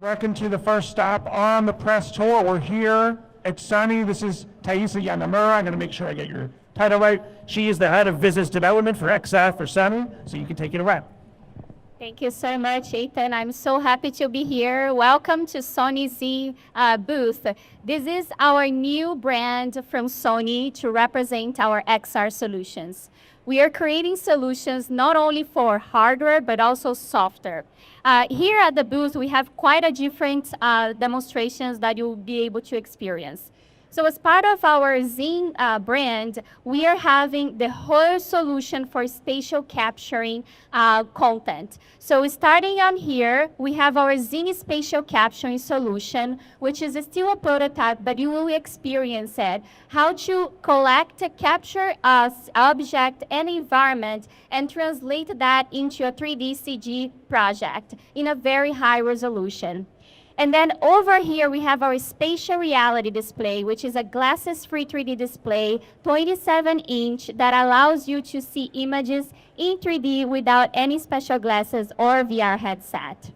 Welcome to the first stop on the press tour. We're here at Sony. This is Thaisa Yanamura. I'm going to make sure I get your title right. She is the head of business development for XF for Sony, so you can take it away. Thank you so much, Ethan. I'm so happy to be here. Welcome to Sony Z booth. This is our new brand from Sony to represent our XR solutions. We are creating solutions not only for hardware, but also software. Here at the booth, we have quite a different demonstrations that you'll be able to experience. So as part of our Z brand, we are having the whole solution for spatial capturing content. So starting on here, we have our Z spatial capturing solution, which is still a prototype, but you will experience it. How to collect, capture object and environment and translate that into a 3D CG project in a very high resolution. And then over here, we have our spatial reality display, which is a glasses-free 3D display, 27-inch, that allows you to see images in 3D without any special glasses or VR headset.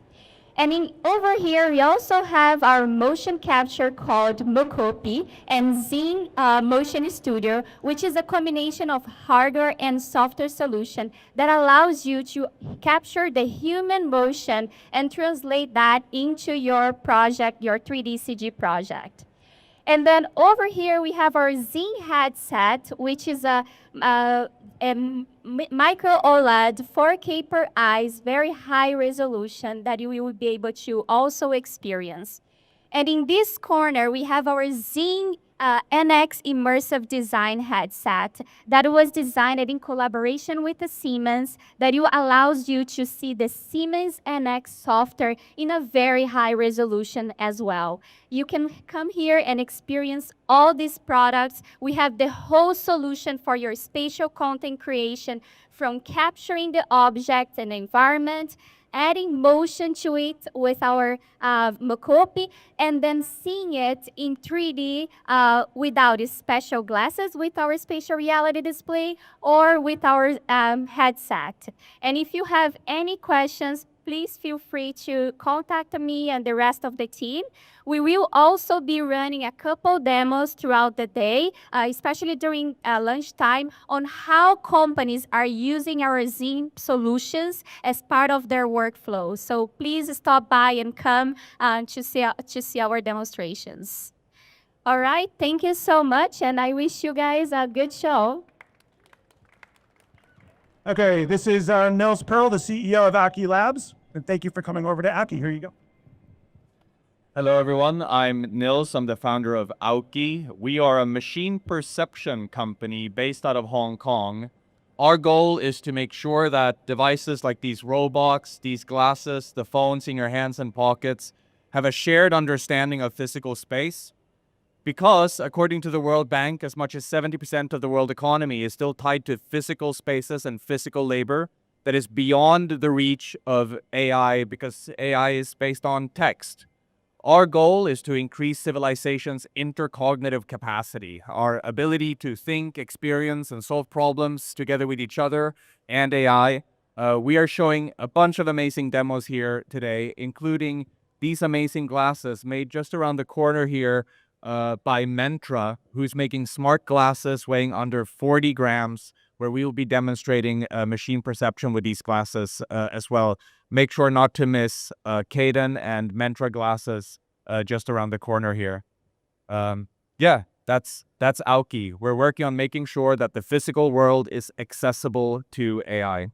And over here, we also have our motion capture called Mocopi and Z Motion Studio, which is a combination of hardware and software solution that allows you to capture the human motion and translate that into your project, your 3D CG project. And then over here, we have our Z headset, which is a micro OLED 4K per eyes, very high resolution that you will be able to also experience. And in this corner, we have our Z NX immersive design headset that was designed in collaboration with the Siemens that allows you to see the Siemens NX software in a very high resolution as well. You can come here and experience all these products. We have the whole solution for your spatial content creation, from capturing the object and environment, adding motion to it with our Mocopi, and then seeing it in 3D without special glasses with our spatial reality display or with our headset. And if you have any questions, please feel free to contact me and the rest of the team. We will also be running a couple demos throughout the day, especially during lunchtime, on how companies are using our Z solutions as part of their workflow. So please stop by and come to see our demonstrations. All right, thank you so much, and I wish you guys a good show. Okay, this is Nils Pearl, the CEO of Aki Labs, and thank you for coming over to Aki. Here you go. Hello, everyone. I'm Nils. I'm the founder of Aoki. We are a machine perception company based out of Hong Kong. Our goal is to make sure that devices like these robots, these glasses, the phones in your hands and pockets have a shared understanding of physical space. Because, according to the World Bank, as much as 70% of the world economy is still tied to physical spaces and physical labor that is beyond the reach of AI, because AI is based on text. Our goal is to increase civilization's intercognitive capacity, our ability to think, experience, and solve problems together with each other and AI. We are showing a bunch of amazing demos here today, including these amazing glasses made just around the corner here by Mentra, who's making smart glasses weighing under 40 grams, where we will be demonstrating machine perception with these glasses as well. Make sure not to miss Caden and Mentra glasses just around the corner here. Yeah, that's Aoki. We're working on making sure that the physical world is accessible to AI.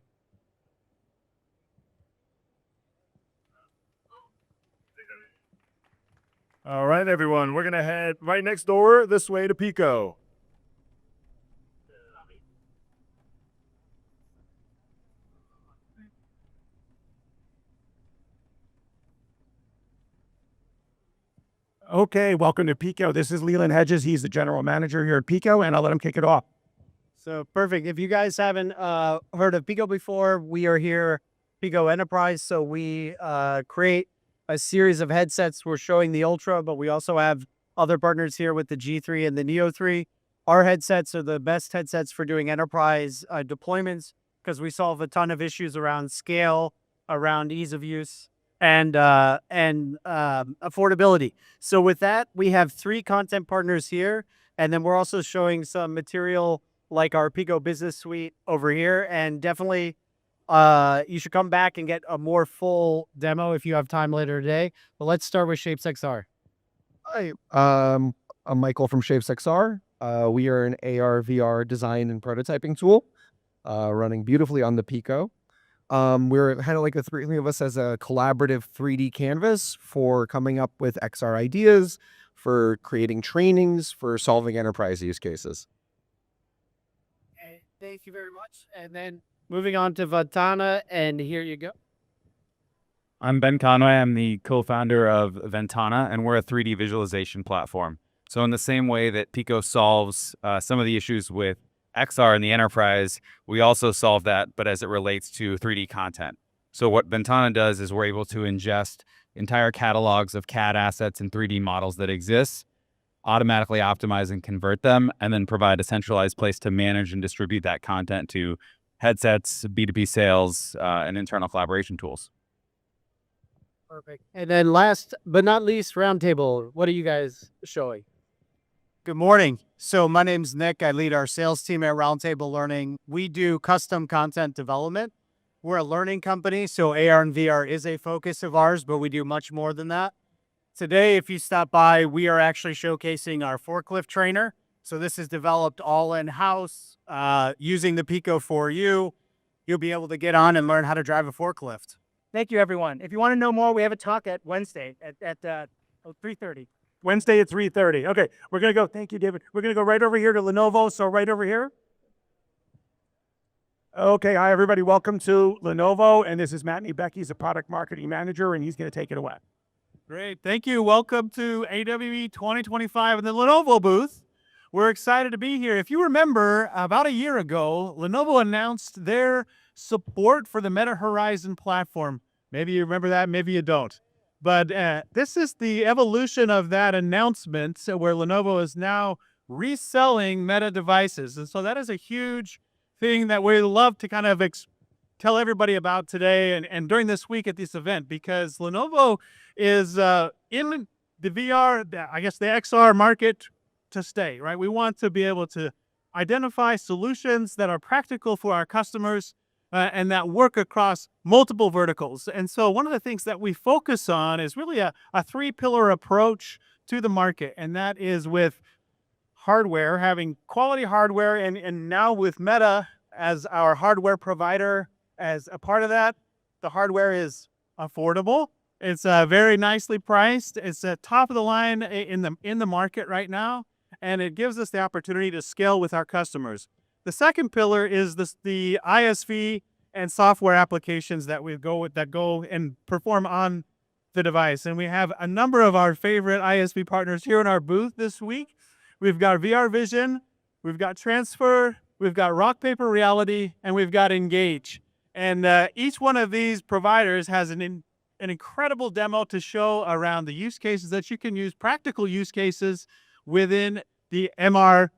All right, everyone, we're going to head right next door this way to Pico. Okay, welcome to Pico. This is Leland Hedges. He's the general manager here at Pico, and I'll let him kick it off. So perfect. If you guys haven't heard of Pico before, we are here, Pico Enterprise. So we create a series of headsets. We're showing the Ultra, but we also have other partners here with the G3 and the Neo 3. Our headsets are the best headsets for doing enterprise deployments because we solve a ton of issues around scale, around ease of use. and affordability. So with that, we have 3 content partners here, and then we're also showing some material like our Pico Business Suite over here, and definitely you should come back and get a more full demo if you have time later today. But let's start with Shapes XR. Hi, I'm Michael from Shapes XR. We are an AR VR design and prototyping tool running beautifully on the Pico. We're kind of like the three of us as a collaborative 3D canvas for coming up with XR ideas, for creating trainings, for solving enterprise use cases. Okay, thank you very much. And then moving on to Ventana, and here you go. I'm Ben Conway. I'm the co-founder of Ventana, and we're a 3D visualization platform. So in the same way that Pico solves some of the issues with XR in the enterprise, we also solve that, but as it relates to 3D content. So what Ventana does is we're able to ingest entire catalogs of CAD assets and 3D models that exist, automatically optimize and convert them, and then provide a centralized place to manage and distribute that content to headsets, B2B sales, and internal collaboration tools. Perfect. And then last but not least, Roundtable. What are you guys showing? Good morning. So my name's Nick. I lead our sales team at Roundtable Learning. We do custom content development. We're a learning company, so AR and VR is a focus of ours, but we do much more than that. Today, if you stop by, we are actually showcasing our forklift trainer. So this is developed all in-house using the Pico 4U. You'll be able to get on and learn how to drive a forklift. Thank you, everyone. If you want to know more, we have a talk at Wednesday at 3:30. Wednesday at 3:30. Okay, we're going to go. Thank you, David. We're going to go right over here to Lenovo. So right over here. Okay, hi, everybody. Welcome to Lenovo. And this is Matt Niebeck. He's a product marketing manager, and he's going to take it away. Great. Thank you. Welcome to AWE 2025 in the Lenovo booth. We're excited to be here. If you remember, about a year ago, Lenovo announced their support for the Meta Horizon platform. Maybe you remember that, maybe you don't. But this is the evolution of that announcement where Lenovo is now reselling Meta devices. And so that is a huge thing that we love to kind of tell everybody about today and during this week at this event, because Lenovo is in the VR, I guess the XR market to stay, right? We want to be able to identify solutions that are practical for our customers and that work across multiple verticals. And so one of the things that we focus on is really a 3-pillar approach to the market. And that is with hardware, having quality hardware, and now with Meta as our hardware provider as a part of that, the hardware is affordable. It's very nicely priced. It's top of the line in the market right now, and it gives us the opportunity to scale with our customers. The second pillar is the ISV and software applications that go and perform on the device. And we have a number of our favorite ISV partners here in our booth this week. We've got VR Vision, we've got Transfer, we've got Rock Paper Reality, and we've got Engage. And each one of these providers has an incredible demo to show around the use cases that you can use, practical use cases within the MR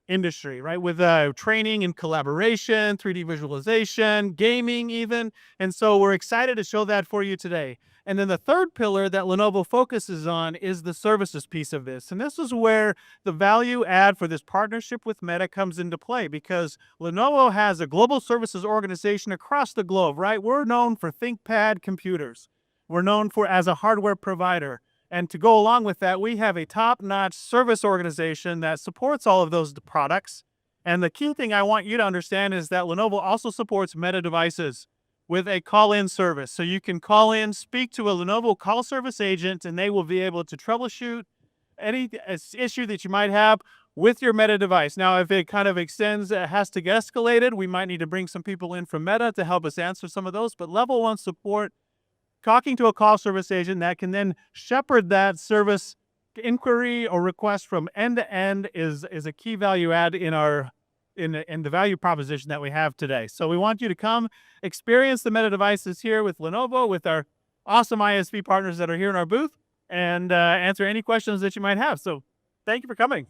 industry, right? With training and collaboration, 3D visualization, gaming even. And so we're excited to show that for you today. And then the third pillar that Lenovo focuses on is the services piece of this. And this is where the value add for this partnership with Meta comes into play, because Lenovo has a global services organization across the globe, right? We're known for ThinkPad computers. We're known as a hardware provider. And to go along with that, we have a top-notch service organization that supports all of those products. And the key thing I want you to understand is that Lenovo also supports Meta devices with a call-in service. So you can call in, speak to a Lenovo call service agent, and they will be able to troubleshoot any issue that you might have with your Meta device. Now, if it kind of extends, it has to get escalated, we might need to bring some people in from Meta to help us answer some of those. But level 1 support, talking to a call service agent that can then shepherd that service inquiry or request from end to end is a key value add in the value proposition that we have today. So we want you to come experience the Meta devices here with Lenovo, with our awesome ISV partners that are here in our booth, and answer any questions that you might have. So thank you for coming.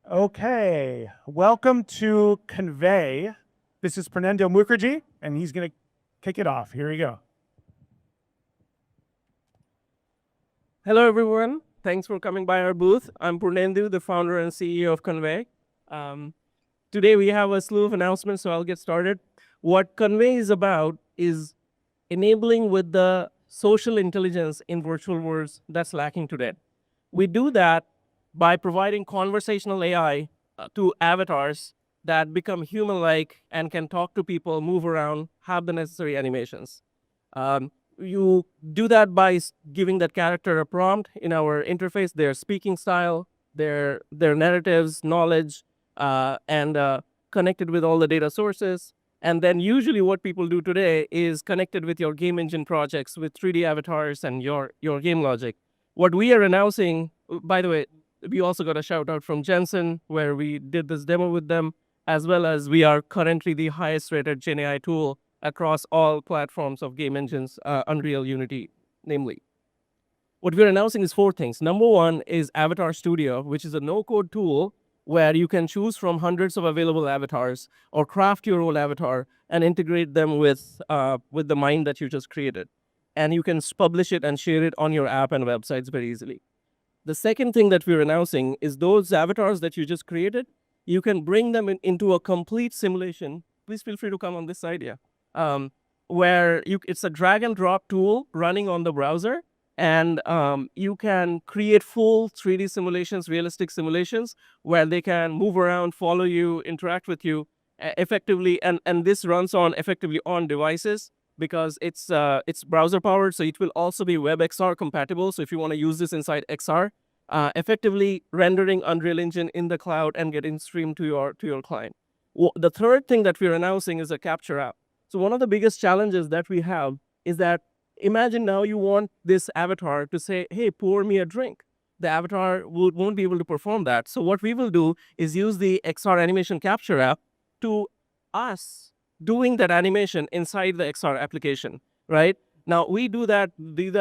Okay, welcome to Convey. This is Pranendra Mukherjee, and he's going to kick it off. Here we go. Hello, everyone. Thanks for coming by our booth. I'm Purnendu, the founder and CEO of Convey. Today, we have a slew of announcements, so I'll get started. What Convey is about is enabling with the social intelligence in virtual worlds that's lacking today. We do that by providing conversational AI to avatars that become human-like and can talk to people, move around, have the necessary animations. You do that by giving that character a prompt in our interface, their speaking style, their narratives, knowledge, and connected with all the data sources. And then usually what people do today is connected with your game engine projects with 3D avatars and your game logic. What we are announcing, by the way, we also got a shout out from Jensen where we did this demo with them, as well as we are currently the highest rated Gen AI tool across all platforms of game engines, Unreal, Unity, namely. What we're announcing is 4 things. Number 1 is Avatar Studio, which is a no-code tool where you can choose from hundreds of available avatars or craft your own avatar and integrate them with the mind that you just created. And you can publish it and share it on your app and websites very easily. The second thing that we're announcing is those avatars that you just created, you can bring them into a complete simulation. Please feel free to come on this side, yeah. Where it's a drag and drop tool running on the browser, and you can create full 3D simulations, realistic simulations, where they can move around, follow you, interact with you effectively, and this runs effectively on devices because it's browser powered, so it will also be WebXR compatible. So if you want to use this inside XR, effectively rendering Unreal Engine in the cloud and getting streamed to your client. The third thing that we're announcing is a capture app. So one of the biggest challenges that we have is that imagine now you want this avatar to say, hey, pour me a drink. The avatar won't be able to perform that. So what we will do is use the XR animation capture app to us doing that animation inside the XR application, right? Now we do that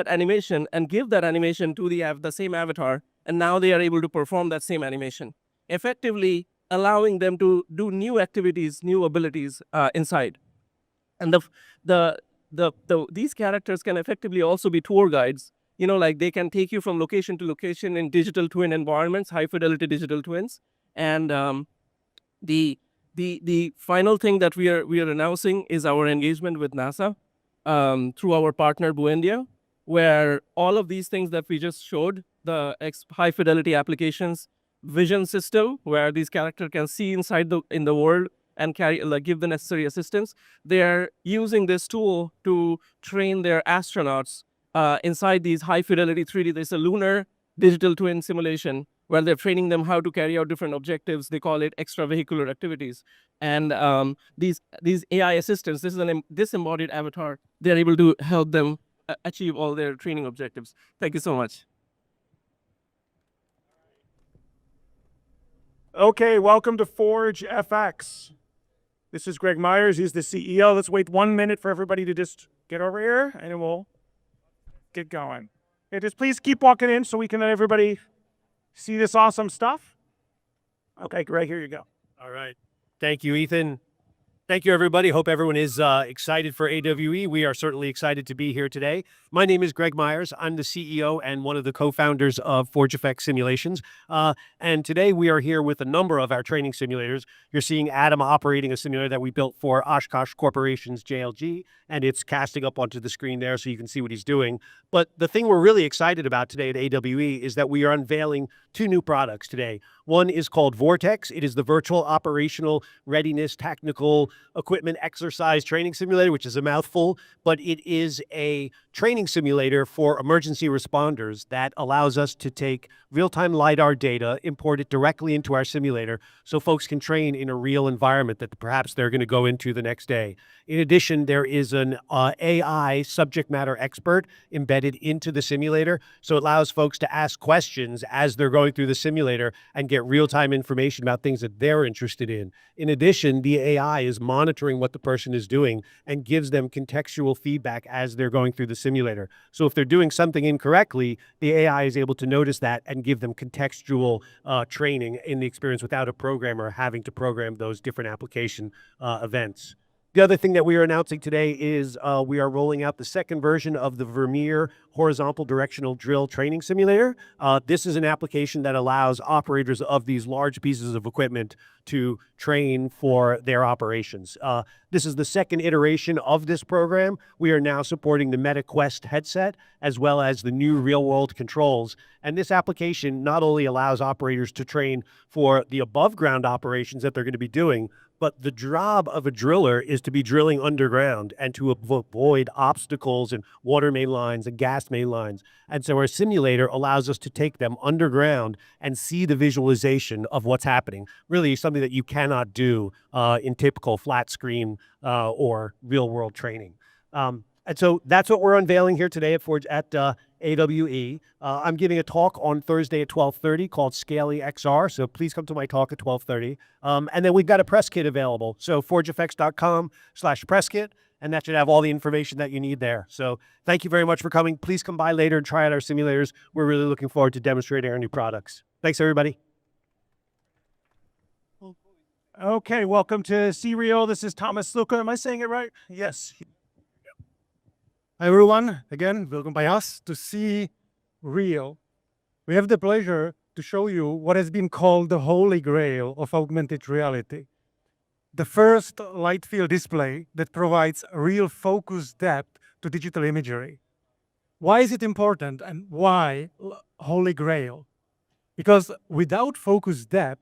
animation and give that animation to the same avatar, and now they are able to perform that same animation, effectively allowing them to do new activities, new abilities inside. And these characters can effectively also be tour guides. You know, like they can take you from location to location in digital twin environments, high fidelity digital twins. And the final thing that we are announcing is our engagement with NASA through our partner Buendia, where all of these things that we just showed, the high fidelity applications, vision system, where these characters can see inside in the world and give the necessary assistance. They're using this tool to train their astronauts inside these high fidelity 3D. There's a lunar digital twin simulation where they're training them how to carry out different objectives. They call it extravehicular activities. And these AI assistants, this is a disembodied avatar. They're able to help them achieve all their training objectives. Thank you so much. Okay, welcome to Forge FX. This is Greg Myers. He's the CEO. Let's wait 1 minute for everybody to just get over here, and then we'll get going. Okay, just please keep walking in so we can let everybody see this awesome stuff. Okay, Greg, here you go. All right. Thank you, Ethan. Thank you, everybody. Hope everyone is excited for AWE. We are certainly excited to be here today. My name is Greg Myers. I'm the CEO and one of the co-founders of ForgeFX Simulations. And today we are here with a number of our training simulators. You're seeing Adam operating a simulator that we built for Oshkosh Corporation's JLG, and it's casting up onto the screen there so you can see what he's doing. But the thing we're really excited about today at AWE is that we are unveiling 2 new products today. One is called Vortex. It is the virtual operational readiness technical equipment exercise training simulator, which is a mouthful, but it is a training simulator for emergency responders that allows us to take real-time LiDAR data, import it directly into our simulator so folks can train in a real environment that perhaps they're going to go into the next day. In addition, there is an AI subject matter expert embedded into the simulator, so it allows folks to ask questions as they're going through the simulator and get real-time information about things that they're interested in. In addition, the AI is monitoring what the person is doing and gives them contextual feedback as they're going through the simulator. So if they're doing something incorrectly, the AI is able to notice that and give them contextual training in the experience without a programmer having to program those different application events. The other thing that we are announcing today is we are rolling out the second version of the Vermeer horizontal directional drill training simulator. This is an application that allows operators of these large pieces of equipment to train for their operations. This is the second iteration of this program. We are now supporting the Meta Quest headset as well as the new real-world controls. And this application not only allows operators to train for the above-ground operations that they're going to be doing, but the job of a driller is to be drilling underground and to avoid obstacles and water main lines and gas main lines. And so our simulator allows us to take them underground and see the visualization of what's happening. Really something that you cannot do in typical flat screen or real world training. And so that's what we're unveiling here today at AWE. I'm giving a talk on Thursday at 12:30 called Scaly XR. So please come to my talk at 12:30. And then we've got a press kit available. So forgefx.com/press kit. And that should have all the information that you need there. So thank you very much for coming. Please come by later and try out our simulators. We're really looking forward to demonstrating our new products. Thanks, everybody. Okay, welcome to C Real. This is Thomas Luca. Am I saying it right? Yes. Hi everyone, again, welcome by us to See Real. We have the pleasure to show you what has been called the holy grail of augmented reality. The first light field display that provides real focus depth to digital imagery. Why is it important and why holy grail? Because without focus depth,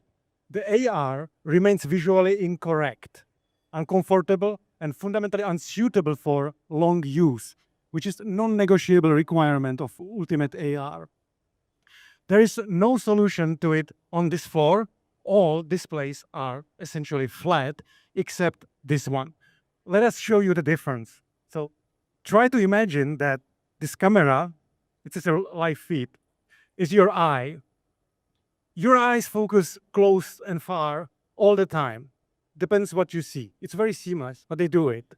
the AR remains visually incorrect, uncomfortable, and fundamentally unsuitable for long use, which is a non-negotiable requirement of ultimate AR. There is no solution to it on this floor. All displays are essentially flat, except this one. Let us show you the difference. So try to imagine that this camera, it is a live feed, is your eye. Your eyes focus close and far all the time. Depends what you see. It's very seamless, but they do it.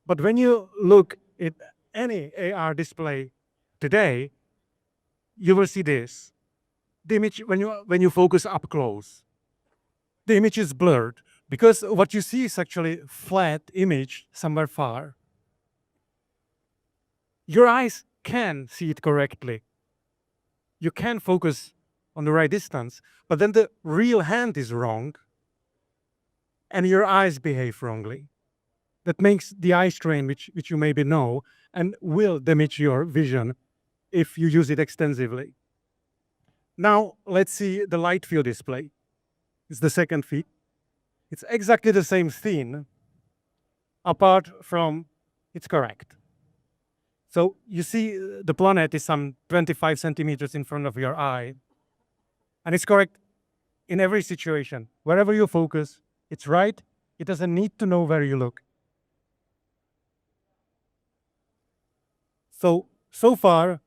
But when you look at any AR display today, you will see this. The image, when you focus up close, the image is blurred because what you see is actually flat image somewhere far. Your eyes can see it correctly. You can focus on the right distance, but then the real hand is wrong and your eyes behave wrongly. That makes the eye strain, which you maybe know, and will damage your vision if you use it extensively. Now, let's see the light field display. It's the second feed. It's exactly the same thing, apart from it's correct. So you see the planet is some 25 centimeters in front of your eye, and it's correct in every situation. Wherever you focus, it's right. It doesn't need to know where you look. So far,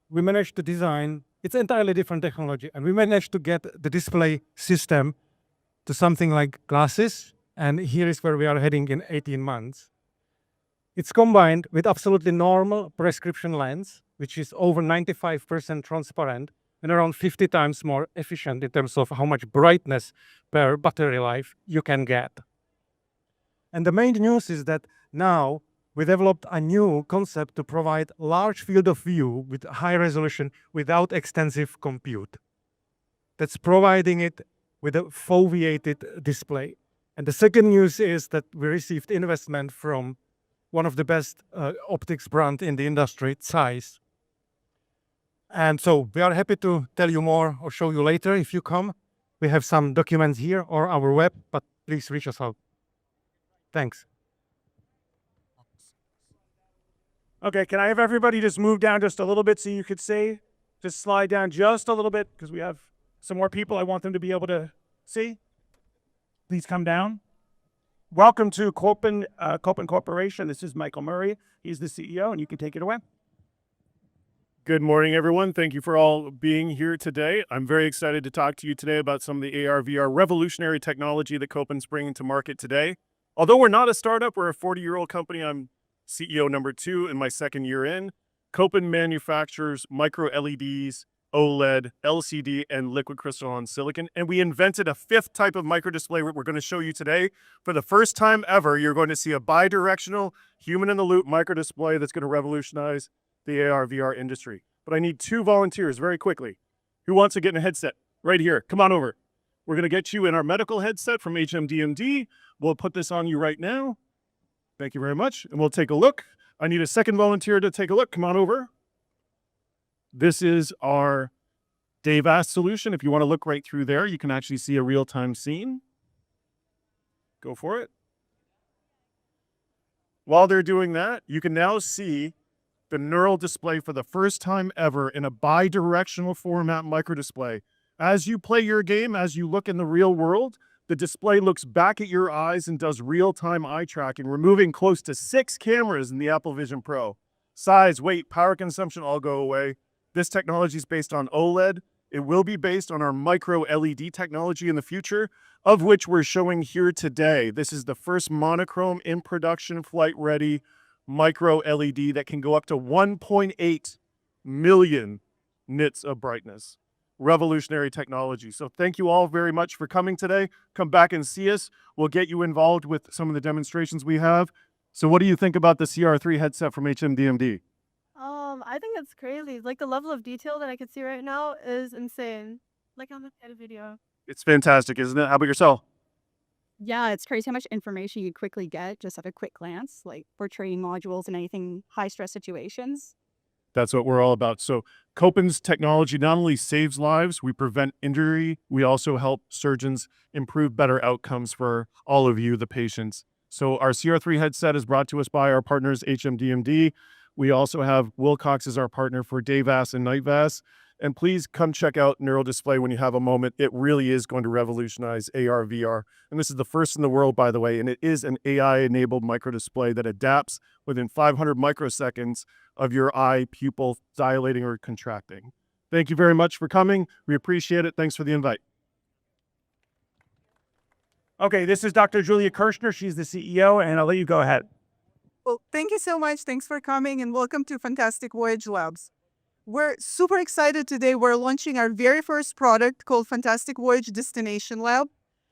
we managed to design, it's entirely different technology, and we managed to get the display system to something like glasses, and here is where we are heading in 18 months. It's combined with absolutely normal prescription lens, which is over 95% transparent and around 50 times more efficient in terms of how much brightness per battery life you can get. And the main news is that now we developed a new concept to provide large field of view with high resolution without extensive compute. That's providing it with a foveated display. And the second news is that we received investment from one of the best optics brand in the industry, Zeiss. And so we are happy to tell you more or show you later if you come. We have some documents here or our web, but please reach us out. Thanks. Okay, can I have everybody just move down just a little bit so you could see? Just slide down just a little bit because we have some more people I want them to be able to see. Please come down. Welcome to Copen Corporation. This is Michael Murray. He's the CEO, and you can take it away. Good morning, everyone. Thank you for all being here today. I'm very excited to talk to you today about some of the AR/VR revolutionary technology that Copen's bringing to market today. Although we're not a startup, we're a 40-year-old company. I'm CEO number 2 in my second year in. Copen manufactures micro LEDs OLED, LCD, and liquid crystalline silicon. And we invented a fifth type of microdisplay we're going to show you today. For the first time ever, you're going to see a bi-directional, human-in-the-loop microdisplay that's going to revolutionize the AR/VR industry. But I need 2 volunteers very quickly. Who wants to get in a headset? Right here. Come on over. We're going to get you in our medical headset from HMDmd. We'll put this on you right now. Thank you very much. And we'll take a look. I need a second volunteer to take a look. Come on over. This is our DayVAS solution. If you want to look right through there, you can actually see a real-time scene. Go for it. While they're doing that, you can now see the neural display for the first time ever in a bi-directional format microdisplay. As you play your game, as you look in the real world, the display looks back at your eyes and does real-time eye tracking, removing close to 6 cameras in the Apple Vision Pro. Size, weight, power consumption all go away. This technology is based on OLED. It will be based on our micro LED technology in the future, of which we're showing here today. This is the first monochrome in production, flight-ready micro LED that can go up to 1.8 million nits of brightness. Revolutionary technology. So thank you all very much for coming today. Come back and see us. We'll get you involved with some of the demonstrations we have. So what do you think about the CR3 headset from HMDmd? I think it's crazy. Like the level of detail that I can see right now is insane. Like on the edit video. It's fantastic, isn't it? How about yourself? Yeah, it's crazy how much information you quickly get just at a quick glance, like for training modules and anything high stress situations. That's what we're all about. So Copen's technology not only saves lives, we prevent injury, we also help surgeons improve better outcomes for all of you, the patients. So our CR3 headset is brought to us by our partners, HMDmd. We also have Wilcox as our partner for DayVAS and NightVAS. And please come check out Neural Display when you have a moment. It really is going to revolutionize AR, VR. And this is the first in the world, by the way, and it is an AI-enabled microdisplay that adapts within 500 microseconds of your eye pupil dilating or contracting. Thank you very much for coming. We appreciate it. Thanks for the invite. Okay, this is Dr. Julia Kirshner. She's the CEO, and I'll let you go ahead. Well, thank you so much. Thanks for coming and welcome to Fantastic Voyage Labs. We're super excited today. We're launching our very first product called Fantastic Voyage Destination Lab,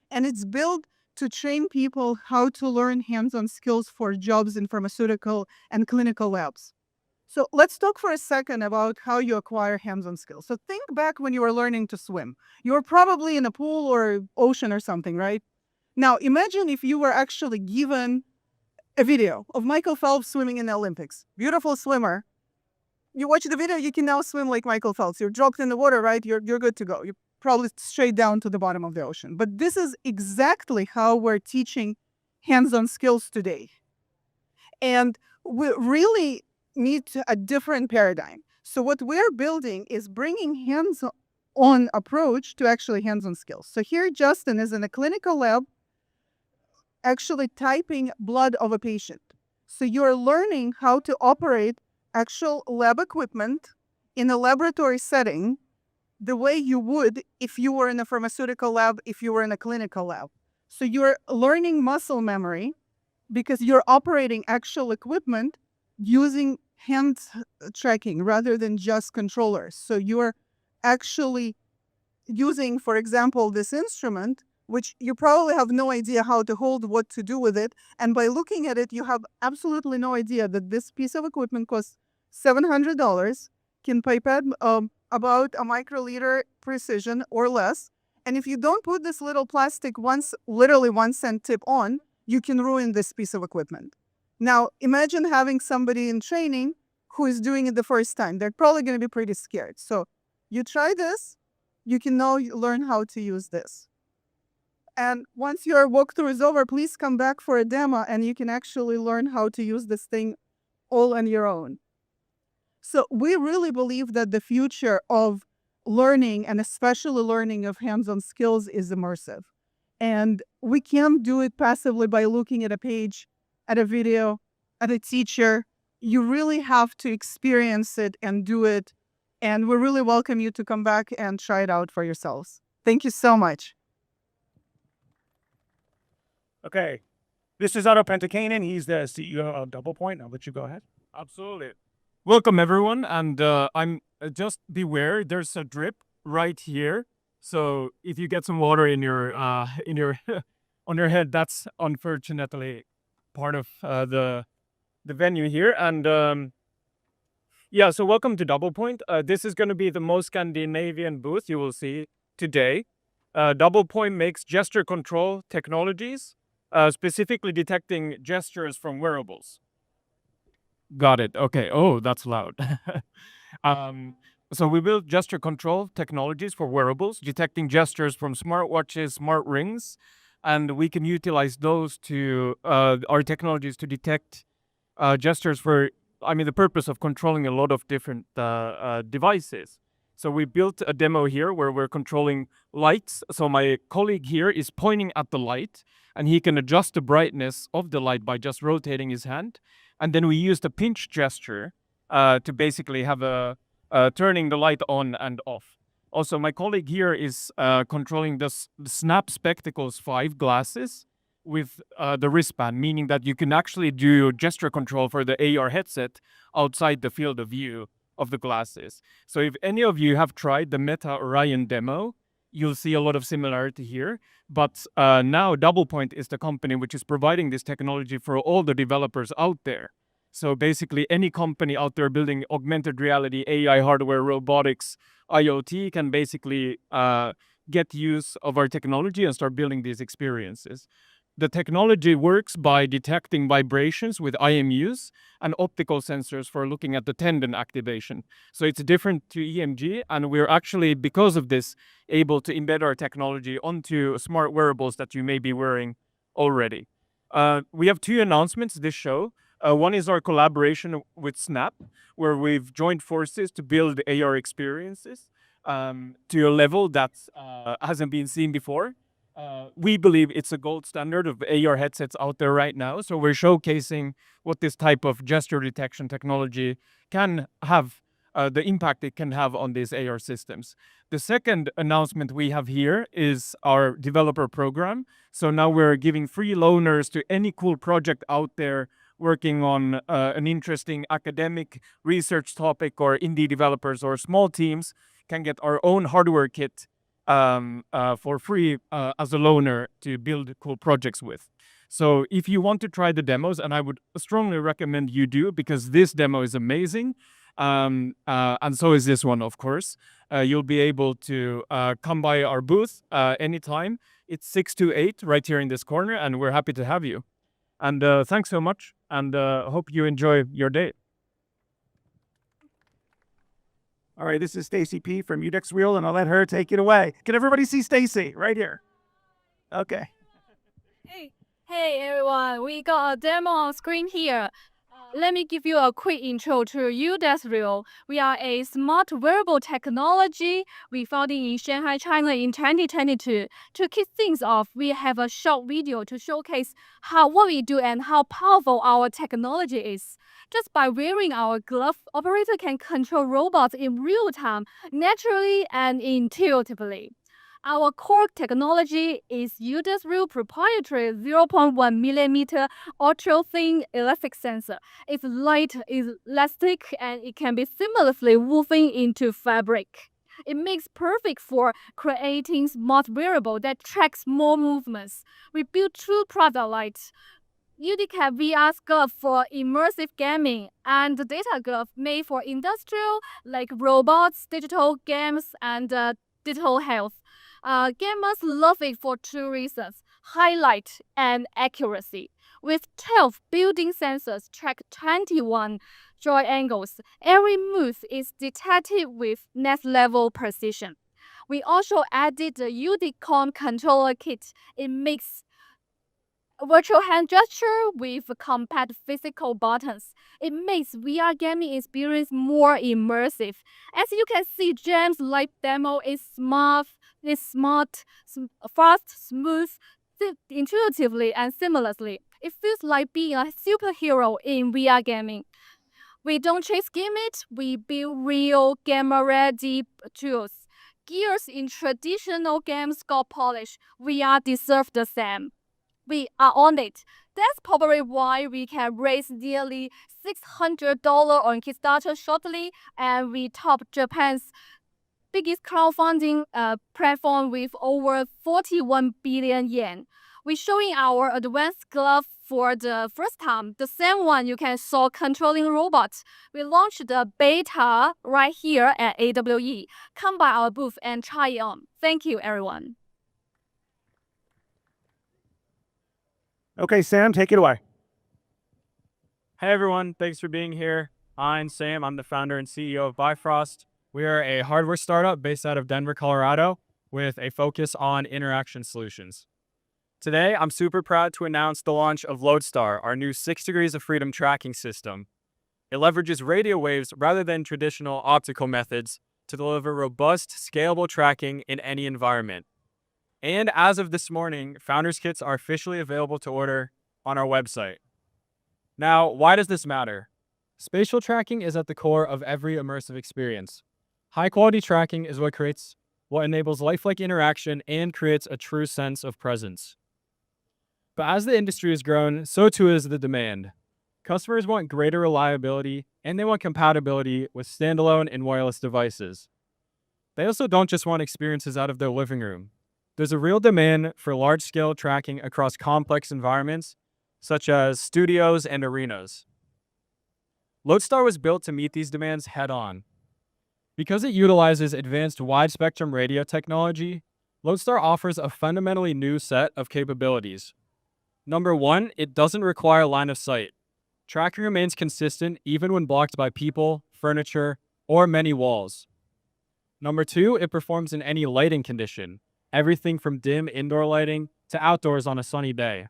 and it's built to train people how to learn hands-on skills for jobs in pharmaceutical and clinical labs. So let's talk for a second about how you acquire hands-on skills. So think back when you were learning to swim. You were probably in a pool or ocean or something, right? Now imagine if you were actually given a video of Michael Phelps swimming in the Olympics. Beautiful swimmer. You watch the video, you can now swim like Michael Phelps. You're dropped in the water, right? You're good to go. You're probably straight down to the bottom of the ocean. But this is exactly how we're teaching hands-on skills today. And we really need a different paradigm. So what we're building is bringing hands-on approach to actually hands-on skills. So here Justin is in a clinical lab actually typing blood of a patient. So you're learning how to operate actual lab equipment in a laboratory setting the way you would if you were in a pharmaceutical lab, if you were in a clinical lab. So you're learning muscle memory because you're operating actual equipment using hand tracking rather than just controllers. So you're actually using, for example, this instrument, which you probably have no idea how to hold, what to do with it. And by looking at it, you have absolutely no idea that this piece of equipment costs $700, can pipette about a microliter precision or less. And if you don't put this little plastic literally 1 cent tip on, you can ruin this piece of equipment. Now, imagine having somebody in training who is doing it the first time. They're probably going to be pretty scared. So you try this, you can now learn how to use this. And once your walkthrough is over, please come back for a demo and you can actually learn how to use this thing all on your own. So we really believe that the future of learning, and especially learning of hands-on skills, is immersive. And we can't do it passively by looking at a page, at a video, at a teacher. You really have to experience it and do it. And we really welcome you to come back and try it out for yourselves. Thank you so much. Okay, this is Otto Pentakainen. He's the CEO of DoublePoint. I'll let you go ahead. Absolutely. Welcome, everyone. And I'm just beware. There's a drip right here. So if you get some water in your on your head, that's unfortunately part of the venue here. And yeah, so welcome to Double Point. This is going to be the most Scandinavian booth you will see today. Double Point makes gesture control technologies, specifically detecting gestures from wearables. Got it. Okay. Oh, that's loud. So we build gesture control technologies for wearables, detecting gestures from smartwatches, smart rings, and we can utilize those to our technologies to detect gestures for, the purpose of controlling a lot of different devices. So we built a demo here where we're controlling lights. So my colleague here is pointing at the light, and he can adjust the brightness of the light by just rotating his hand. And then we used a pinch gesture to basically have a turning the light on and off. Also, my colleague here is controlling the Snap Spectacles 5 glasses with the wristband, meaning that you can actually do gesture control for the AR headset outside the field of view of the glasses. So if any of you have tried the Meta Orion demo, you'll see a lot of similarity here. But now Double Point is the company which is providing this technology for all the developers out there. So basically any company out there building augmented reality, AI hardware, robotics, IoT can basically get use of our technology and start building these experiences. The technology works by detecting vibrations with IMUs and optical sensors for looking at the tendon activation. So it's different to EMG, and we're actually, because of this, able to embed our technology onto smart wearables that you may be wearing already. We have two announcements this show. One is our collaboration with Snap, where we've joined forces to build AR experiences to a level that hasn't been seen before. We believe it's a gold standard of AR headsets out there right now. So we're showcasing what this type of gesture detection technology can have, the impact it can have on these AR systems. The second announcement we have here is our developer program. So now we're giving free loaners to any cool project out there working on an interesting academic research topic, or indie developers or small teams can get our own hardware kit for free as a loaner to build cool projects with. So if you want to try the demos, and I would strongly recommend you do, because this demo is amazing, and so is this one, of course. You'll be able to come by our booth anytime. It's 6 to 8 right here in this corner, and we're happy to have you. And thanks so much, and hope you enjoy your day. All right, this is Stacy P from Udex Real, and I'll let her take it away. Can everybody see Stacy right here? Okay. Hey everyone, we got a demo on screen here. Let me give you a quick intro to Udex Real. We are a smart wearable technology. We founded in Shanghai, China in 2022. To kick things off, we have a short video to showcase what we do and how powerful our technology is. Just by wearing our glove, operator can control robots in real time, naturally and intuitively. Our core technology is Udex Real proprietary 0.1 millimeter ultra-thin elastic sensor. It's light, it's elastic, and it can be seamlessly woven into fabric. It makes perfect for creating smart wearable that tracks more movements. We build true product light. UDCAP VR glove for immersive gaming, and the data glove made for industrial like robots, digital games, and digital health. Gamers love it for two reasons: highlight and accuracy. With 12 built-in sensors track 21 joy angles, every move is detected with next-level precision. We also added the UDCOM controller kit. It makes virtual hand gesture with compact physical buttons. It makes VR gaming experience more immersive. As you can see, Jam's live demo is fast, smooth, intuitively and seamlessly. It feels like being a superhero in VR gaming. We don't chase gimmicks, we build real gamer-ready tools. Gears in traditional games got polished. VR deserve the same. we are on it. That's probably why we can raise nearly $600 on Kickstarter shortly, and we top Japan's biggest crowdfunding platform with over 41 billion yen. We're showing our advanced glove for the first time, the same one you can saw controlling robots. We launched the beta right here at AWE. Come by our booth and try it on. Thank you, everyone. Okay, Sam, take it away. Hey everyone, thanks for being here. I'm Sam, I'm the founder and CEO of Bifrost. We are a hardware startup based out of Denver, Colorado, with a focus on interaction solutions. Today, I'm super proud to announce the launch of Lodestar, our new 6 degrees of freedom tracking system. It leverages radio waves rather than traditional optical methods to deliver robust, scalable tracking in any environment. And as of this morning, Founders Kits are officially available to order on our website. Now, why does this matter? Spatial tracking is at the core of every immersive experience. High-quality tracking is what enables lifelike interaction and creates a true sense of presence. But as the industry has grown, so too is the demand. Customers want greater reliability, and they want compatibility with standalone and wireless devices. They also don't just want experiences out of their living room. There's a real demand for large-scale tracking across complex environments, such as studios and arenas. Lodestar was built to meet these demands head-on. Because it utilizes advanced wide-spectrum radio technology, Lodestar offers a fundamentally new set of capabilities. Number one, it doesn't require line of sight. Tracking remains consistent even when blocked by people, furniture, or many walls. Number two, it performs in any lighting condition, everything from dim indoor lighting to outdoors on a sunny day.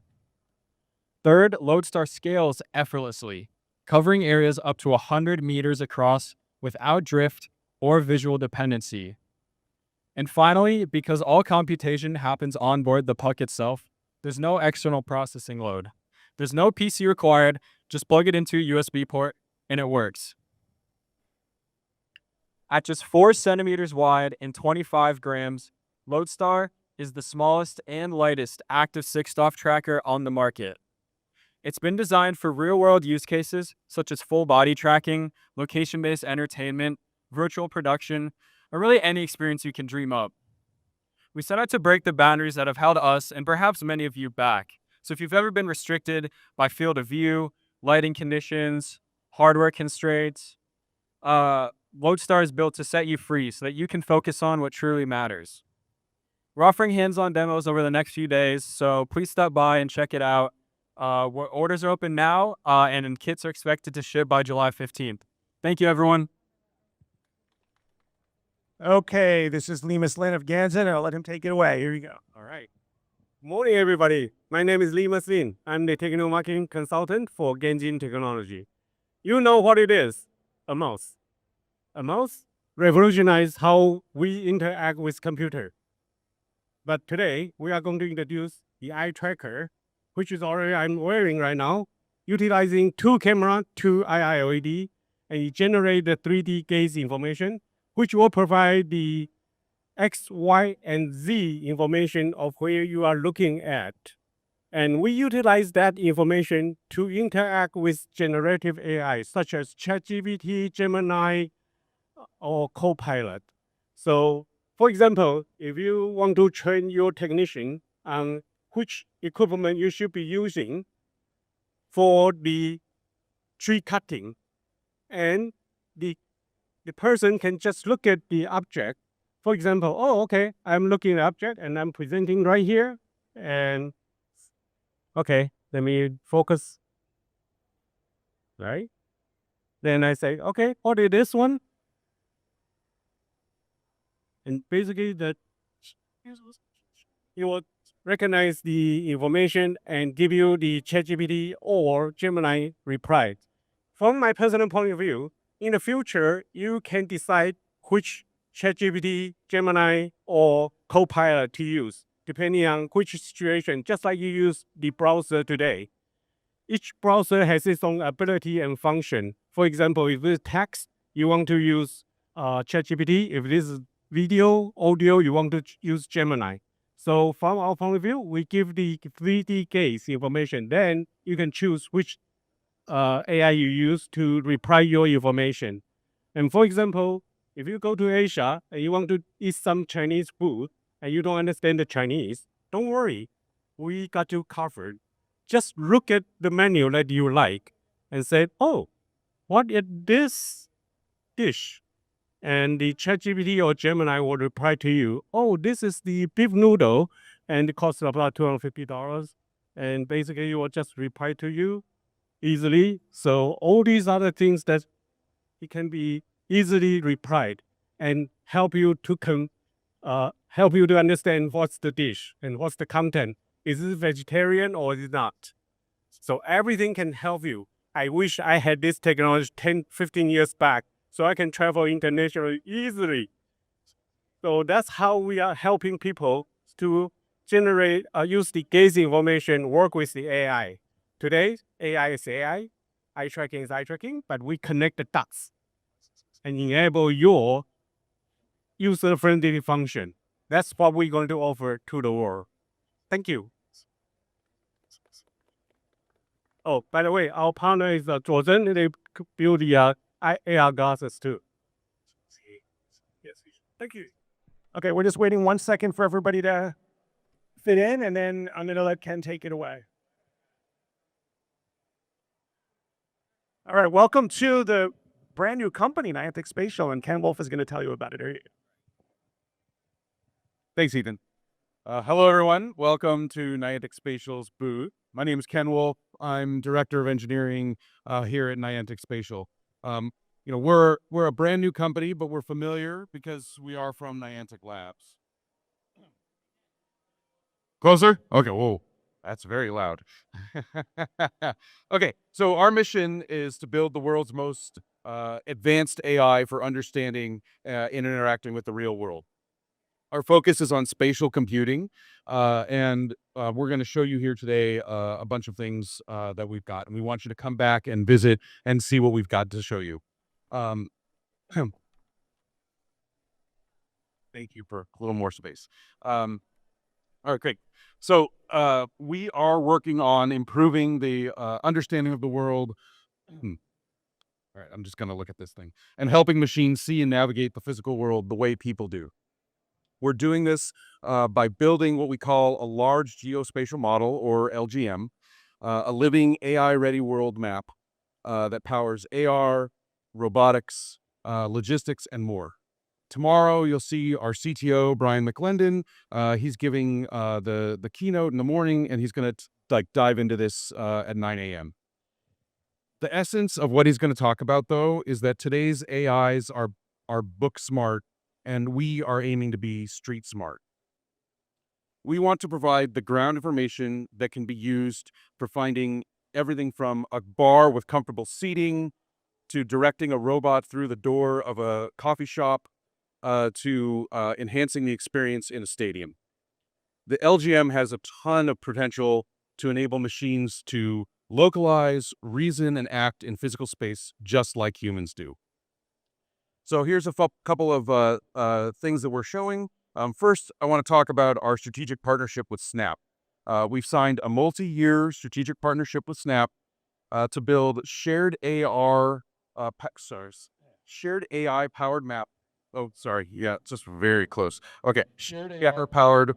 Third, Lodestar scales effortlessly, covering areas up to 100 meters across without drift or visual dependency. And finally, because all computation happens on board the puck itself, there's no external processing load. There's no PC required, just plug it into a USB port and it works. At just 4 centimeters wide and 25 grams, Lodestar is the smallest and lightest active 6-DoF tracker on the market. It's been designed for real-world use cases such as full body tracking, location-based entertainment, virtual production, or really any experience you can dream up. We set out to break the boundaries that have held us and perhaps many of you back. So if you've ever been restricted by field of view, lighting conditions, hardware constraints, Lodestar is built to set you free so that you can focus on what truly matters. We're offering hands-on demos over the next few days, so please stop by and check it out. Orders are open now, and kits are expected to ship by July 15th. Thank you, everyone. Okay, this is Lemus Lin of Ganzen, and I'll let him take it away. Here you go. All right. Morning, everybody. My name is Lemus Lin. I'm the technical marketing consultant for Genjin Technology. You know what it is? A mouse. A mouse revolutionized how we interact with computer. But today, we are going to introduce the eye tracker, which is already I'm wearing right now, utilizing 2 camera, 2 IIoT, and it generates the 3D gaze information, which will provide the X, Y, and Z information of where you are looking at. And we utilize that information to interact with generative AI, such as ChatGPT, Gemini, or Copilot. So, for example, if you want to train your technician on which equipment you should be using for the tree cutting, and the person can just look at the object. For example, oh, okay, I'm looking at the object and I'm presenting right here. And okay, let me focus. Right? Then I say, okay, what is this one? And basically it will recognize the information and give you the ChatGPT or Gemini reply. From my personal point of view, in the future, you can decide which ChatGPT, Gemini, or Copilot to use, depending on which situation, just like you use the browser today. Each browser has its own ability and function. For example, if it's text, you want to use ChatGPT. If this is video, audio, you want to use Gemini. So from our point of view, we give the 3D case information. Then you can choose which AI you use to reply your information. And for example, if you go to Asia and you want to eat some Chinese food and you don't understand the Chinese, don't worry, we got you covered. Just look at the menu that you like and say, oh, what is this dish? And the ChatGPT or Gemini will reply to you, oh, this is the beef noodle, and it costs about $250. And basically, it will just reply to you easily. So all these other things that it can be easily replied and help you to understand what's the dish and what's the content. Is it vegetarian or is it not? So everything can help you. I wish I had this technology 10, 15 years back so I can travel internationally easily. So that's how we are helping people to generate, use the gaze information, work with the AI. Today, AI is AI, eye tracking is eye tracking, but we connect the dots and enable your user-friendly function. That's what we're going to offer to the world. Thank you. Oh, by the way, our partner is ZONE. They build the AR glasses too. Yes, thank you. Okay, we're just waiting 1 second for everybody to fit in, and then I'm going to let Ken take it away. All right, welcome to the brand new company, Niantic Spatial, and Ken Wolf is going to tell you about it. Here you go. Thanks, Ethan. Hello, everyone. Welcome to Niantic Spatial's booth. My name is Ken Wolf. I'm Director of Engineering here at Niantic Spatial. We're a brand new company, but we're familiar because we are from Niantic Labs. Closer? Okay, whoa, that's very loud. Okay, so our mission is to build the world's most advanced AI for understanding and interacting with the real world. Our focus is on spatial computing, and we're going to show you here today a bunch of things that we've got. And we want you to come back and visit and see what we've got to show you. Thank you for a little more space. All right, great. So we are working on improving the understanding of the world. All right, I'm just going to look at this thing. And helping machines see and navigate the physical world the way people do. We're doing this by building what we call a large geospatial model, or LGM, a living AI-ready world map that powers AR, robotics, logistics, and more. Tomorrow, you'll see our CTO, Brian McClendon. He's giving the keynote in the morning, and he's going to dive into this at 9 a.m. The essence of what he's going to talk about, though, is that today's AIs are book smart, and we are aiming to be street smart. We want to provide the ground information that can be used for finding everything from a bar with comfortable seating to directing a robot through the door of a coffee shop to enhancing the experience in a stadium. The LGM has a ton of potential to enable machines to localize, reason, and act in physical space just like humans do. So here's a couple of things that we're showing. First, I want to talk about our strategic partnership with Snap. We've signed a multi-year strategic partnership with Snap to build shared AI powered map. Oh, sorry. Yeah, just very close. Okay. Shared AR powered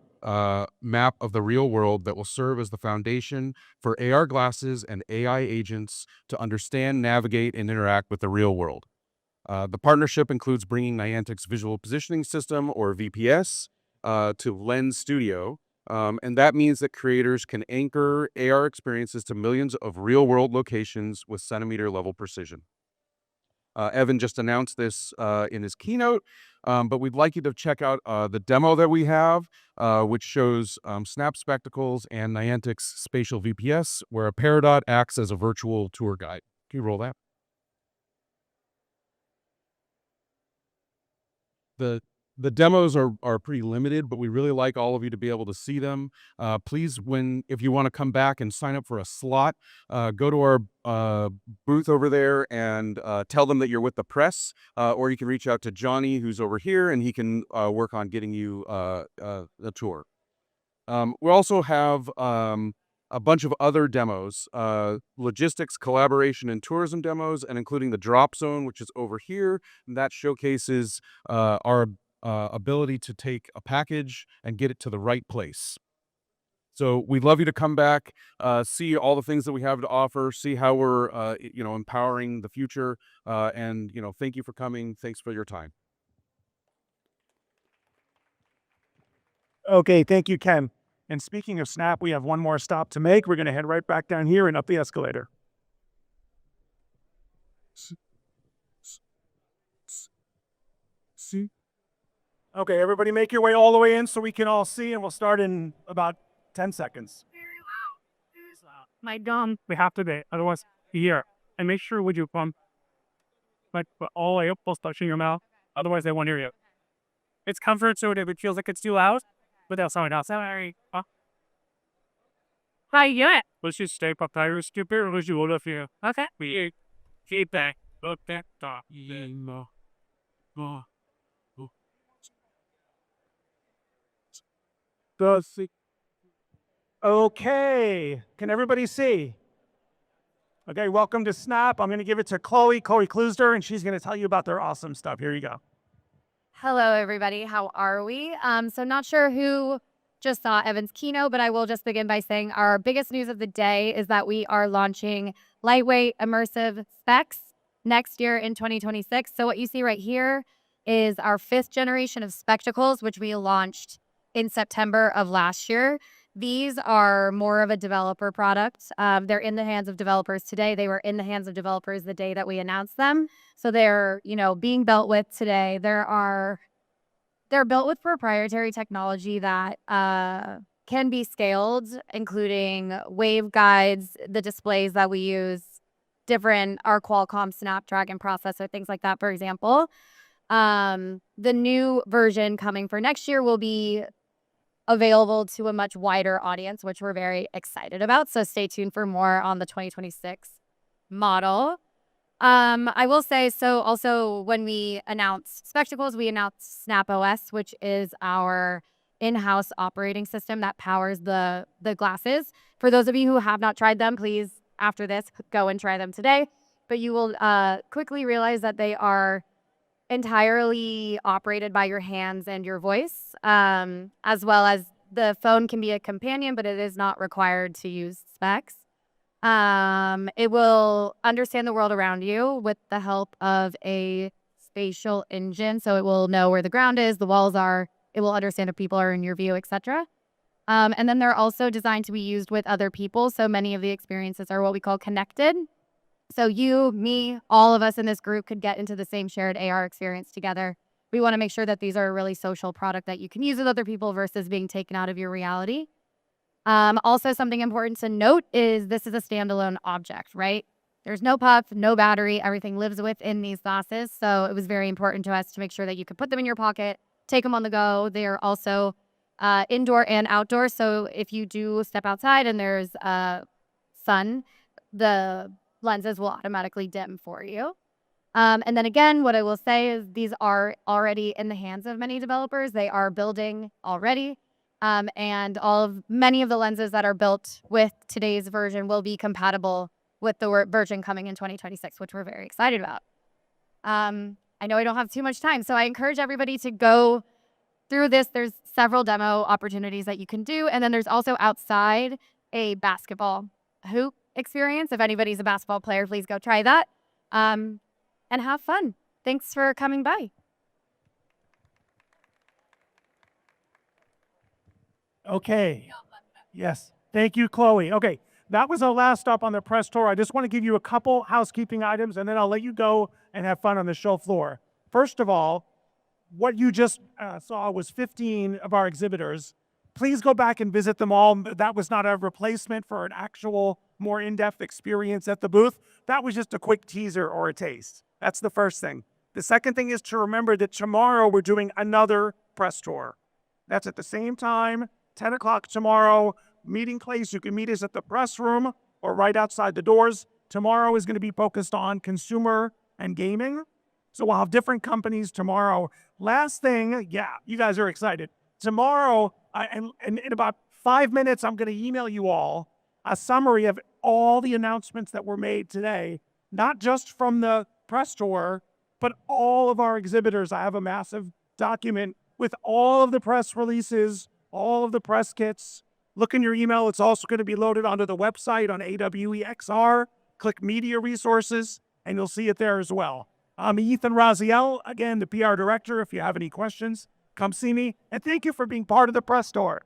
map of the real world that will serve as the foundation for AR glasses and AI agents to understand, navigate, and interact with the real world. The partnership includes bringing Niantic's Visual Positioning System, or VPS, to Lens Studio, and that means that creators can anchor AR experiences to millions of real-world locations with centimeter-level precision. Evan just announced this in his keynote, but we'd like you to check out the demo that we have, which shows Snap Spectacles and Niantic's Spatial VPS, where a Peridot acts as a virtual tour guide. Can you roll that? The demos are pretty limited, but we really like all of you to be able to see them. Please, if you want to come back and sign up for a slot, go to our booth over there and tell them that you're with the press, or you can reach out to Johnny, who's over here, and he can work on getting you a tour. We also have a bunch of other demos, logistics, collaboration, and tourism demos, and including the drop zone, which is over here. And that showcases our ability to take a package and get it to the right place. So we'd love you to come back, see all the things that we have to offer, see how we're, empowering the future. And thank you for coming. Thanks for your time. Okay, thank you, Ken. And speaking of Snap, we have one more stop to make. We're going to head right back down here and up the escalator. See? Okay, everybody make your way all the way in so we can all see, and we'll start in about 10 seconds. My gum, we have to be, otherwise here. And make sure would you pump like all the way up while touching your mouth, otherwise they won't hear you. It's comfort so if it feels like it's too loud, but they'll sound out. Sorry. Hi, yeah. Let's just stay up there, stupid, or you will of you. Okay. We feedback. Look that top. Okay, can everybody see? Okay, welcome to Snap. I'm going to give it to Chloe Klusder, and she's going to tell you about their awesome stuff. Here you go. Hello, everybody. How are we? So not sure who just saw Evan's keynote, but I will just begin by saying our biggest news of the day is that we are launching lightweight immersive specs next year in 2026. So what you see right here is our 5th generation of spectacles, which we launched in September of last year. These are more of a developer product. They're in the hands of developers today. They were in the hands of developers the day that we announced them. So they're, being built with today. They're built with proprietary technology that can be scaled, including waveguides, the displays that we use, our Qualcomm Snapdragon processor, things like that, for example. The new version coming for next year will be available to a much wider audience, which we're very excited about. So stay tuned for more on the 2026 model. I will say, so also when we announced spectacles, we announced Snap OS, which is our in-house operating system that powers the glasses. For those of you who have not tried them, please, after this, go and try them today. But you will quickly realize that they are entirely operated by your hands and your voice, as well as the phone can be a companion, but it is not required to use specs. It will understand the world around you with the help of a spatial engine. So it will know where the ground is, the walls are, it will understand if people are in your view, etc. And then they're also designed to be used with other people. So many of the experiences are what we call connected. So you, me, all of us in this group could get into the same shared AR experience together. We want to make sure that these are a really social product that you can use with other people versus being taken out of your reality. Also, something important to note is this is a standalone object, right? There's no puff, no battery, everything lives within these glasses. So it was very important to us to make sure that you could put them in your pocket, take them on the go. They are also indoor and outdoor. So if you do step outside and there's sun, the lenses will automatically dim for you. And then again, what I will say is these are already in the hands of many developers. They are building already. And many of the lenses that are built with today's version will be compatible with the version coming in 2026, which we're very excited about. I know I don't have too much time, so I encourage everybody to go through this. There's several demo opportunities that you can do. And then there's also outside a basketball hoop experience. If anybody's a basketball player, please go try that and have fun. Thanks for coming by. Okay. Yes. Thank you, Chloe. Okay. That was our last stop on the press tour. I just want to give you a couple housekeeping items, and then I'll let you go and have fun on the show floor. First of all, what you just saw was 15 of our exhibitors. Please go back and visit them all. That was not a replacement for an actual, more in-depth experience at the booth. That was just a quick teaser or a taste. That's the first thing. The second thing is to remember that tomorrow we're doing another press tour. That's at the same time, 10 o'clock tomorrow. Meeting place, you can meet us at the press room or right outside the doors. Tomorrow is going to be focused on consumer and gaming. So we'll have different companies tomorrow. Last thing, yeah, you guys are excited. Tomorrow, in about 5 minutes, I'm going to email you all a summary of all the announcements that were made today, not just from the press tour, but all of our exhibitors. I have a massive document with all of the press releases, all of the press kits. Look in your email. It's also going to be loaded onto the website on AWE-XR. Click Media Resources, and you'll see it there as well. I'm Ethan Raziel, again, the PR director. If you have any questions, come see me. And thank you for being part of the press tour.